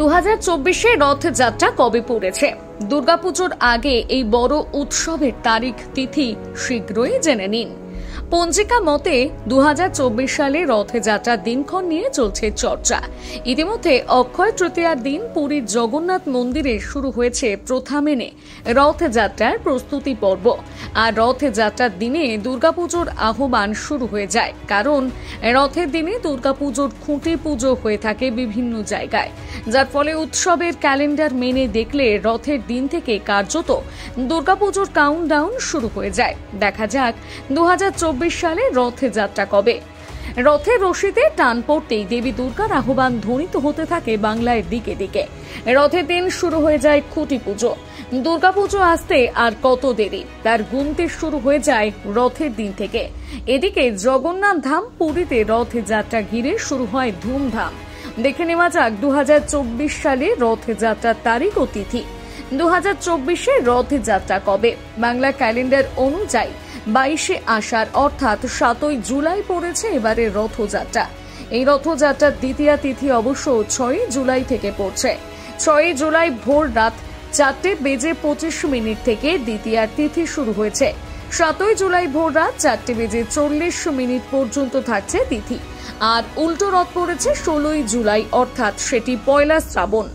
2024-এ রথযাত্রা কবে পড়েছে? দুর্গাপুজোর আগে এই বড় উৎসবের তারিখ তিথি শীঘ্রই জেনে নিন। পঞ্জিকা মতে 2024 সালে রথযাত্রার দিনক্ষণ নিয়ে চলছে চর্চা। ইতিমধ্যে অক্ষয় তৃতীয়ার দিন পুরীর জগন্নাথ মন্দিরে শুরু হয়েছে প্রথা মেনে রথযাত্রার প্রস্তুতি পর্ব। আর রথযাত্রার দিনে দুর্গাপুজোর আহ্বান শুরু হয়ে যায়, কারণ রথের দিনে দুর্গাপুজোর খুঁটি পুজো হয়ে থাকে বিভিন্ন জায়গায়, যার ফলে উৎসবের ক্যালেন্ডার মেনে দেখলে রথের দিন থেকে কার্যত দুর্গাপুজোর কাউন্টডাউন শুরু হয়ে যায়। দেখা যাক 2024 সালে রথযাত্রা কবে। রথের রশিতে টান পড়তেই দেবী দুর্গার আহ্বান ধ্বনিত হতে থাকে বাংলার দিকে দিকে। রথের দিন শুরু হয়ে যায় খুঁটি পুজো। দুর্গাপুজো আসতে আর কত দেরি, তার গুনতে শুরু হয়ে যায় রথের দিন থেকে। এদিকে জগন্নাথ ধাম পুরীতে রথযাত্রা ঘিরে শুরু হয় ধুমধাম। দেখে নেওয়া যাক 2024 সালে রথযাত্রার তারিখ ও তিথি। 2024-এ রথযাত্রা কবে? বাংলা ক্যালেন্ডার অনুযায়ী 22শে আষাঢ় অর্থাৎ 7ই জুলাই পড়েছে এবারে রথযাত্রা। এই রথযাত্রার দ্বিতীয়া তিথি অবশ্য 6ই জুলাই থেকে পড়ছে। 6ই জুলাই ভোর রাত 4:25 থেকে দ্বিতীয়ার তিথি শুরু হয়েছে। 7ই জুলাই ভোর রাত 4:40 পর্যন্ত থাকছে তিথি। আর উল্টো রথ পড়েছে 16ই জুলাই অর্থাৎ সেটি পয়লা শ্রাবণ।